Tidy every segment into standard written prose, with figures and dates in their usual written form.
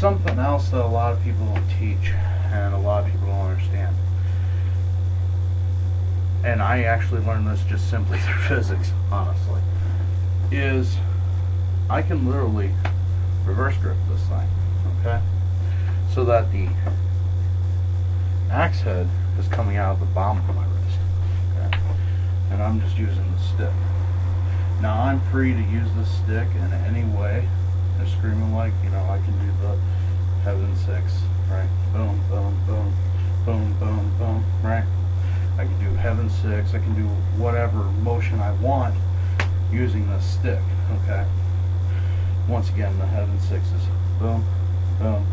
something else that a lot of people don't teach and a lot of people don't understand. And I actually learned this just simply through physics, honestly, is I can literally reverse grip this thing, okay? So that the axe head is coming out of the palm of my wrist, okay? And I'm just using the stick. Now I'm free to use the stick in any way. They're screaming like, you know, I can do the heaven six, right? Boom, boom, boom, boom, boom, boom, right? I can do heaven six, I can do whatever motion I want using this stick, okay? Once again, the heaven six is boom, boom,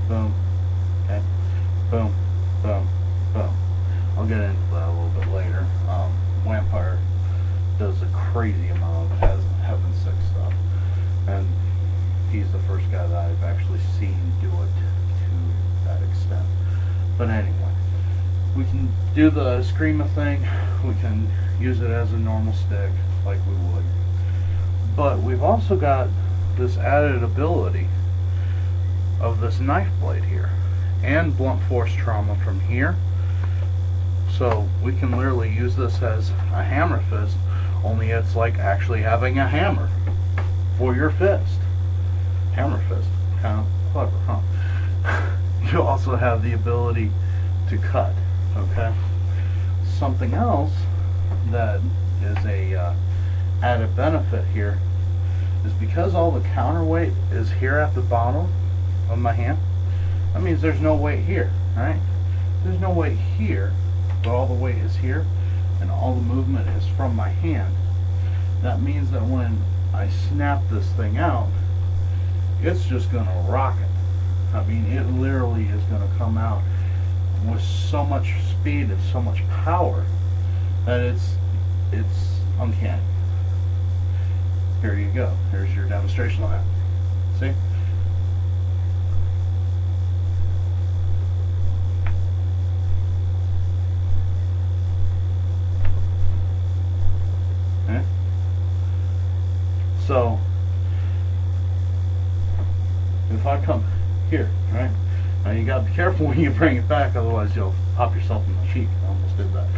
boom, okay? Boom, boom, boom. I'll get into that a little bit later. Wmpyr does a crazy amount of heaven six stuff, and he's the first guy that I've actually seen do it to that extent. But anyway, we can do the screamer thing, we can use it as a normal stick like we would, but we've also got this added ability of this knife blade here and blunt force trauma from here. So we can literally use this as a hammer fist, only it's like actually having a hammer for your fist. Hammer fist, kind of clever, huh? You also have the ability to cut, okay? Something else that is a added benefit here is because all the counterweight is here at the bottom of my hand. That means there's no weight here, right? There's no weight here, but all the weight is here, and all the movement is from my hand. That means that when I snap this thing out, it's just gonna rock it. I mean, it literally is gonna come out with so much speed and so much power that it's uncanny. Here you go. Here's your demonstration of that. See? Okay. So if I come here, right? Now you gotta be careful when you bring it back, otherwise you'll pop yourself in the cheek. I almost did that.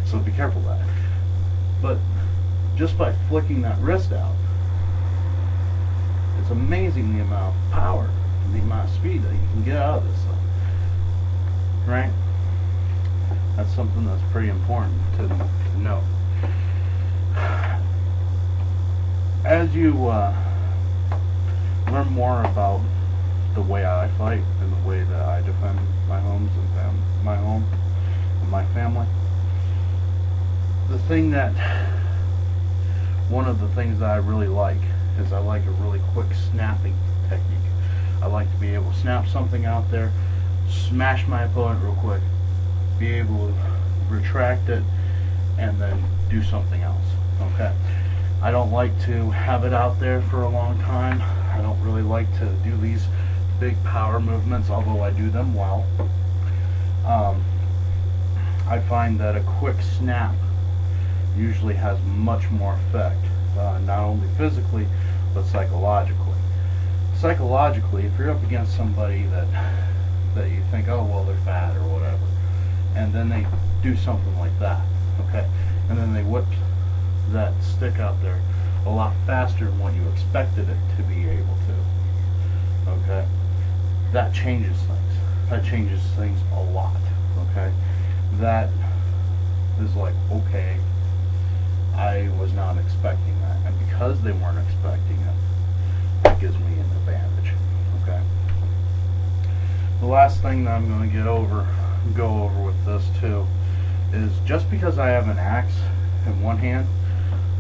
So be careful of that. But just by flicking that wrist out, it's amazing the amount of power and the amount of speed that you can get out of this thing. Right? That's something that's pretty important to know. As you learn more about the way I fight and the way that I defend my homes and my home and my family, one of the things that I really like is I like a really quick snapping technique. I like to be able to snap something out there, smash my opponent real quick, be able to retract it, and then do something else. Okay? I don't like to have it out there for a long time. I don't really like to do these big power movements, although I do them well. I find that a quick snap usually has much more effect, not only physically, but psychologically. Psychologically, if you're up against somebody that you think, oh, well, they're fat or whatever, and then they do something like that, okay, and then they whip that stick out there a lot faster than what you expected it to be able to, okay, that changes things. That changes things a lot, okay? That is like, okay, I was not expecting that, and because they weren't expecting it, it gives me an advantage, okay? The last thing that I'm going to go over with this too is just because I have an axe in one hand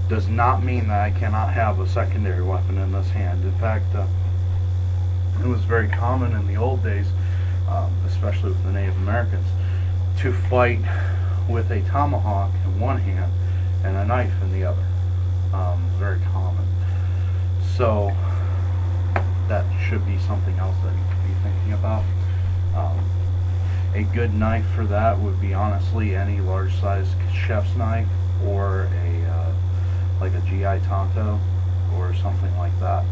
does not mean that I cannot have a secondary weapon in this hand. In fact, it was very common in the old days, especially with the Native Americans, to fight with a tomahawk in one hand and a knife in the other. Very common. So that should be something else that you could be thinking about. A good knife for that would be honestly any large size chef's knife, or like a GI Tonto or something like that.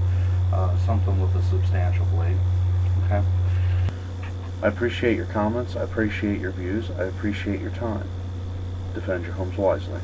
Something with a substantial blade. Okay? I appreciate your comments. I appreciate your views. I appreciate your time. Defend your homes wisely.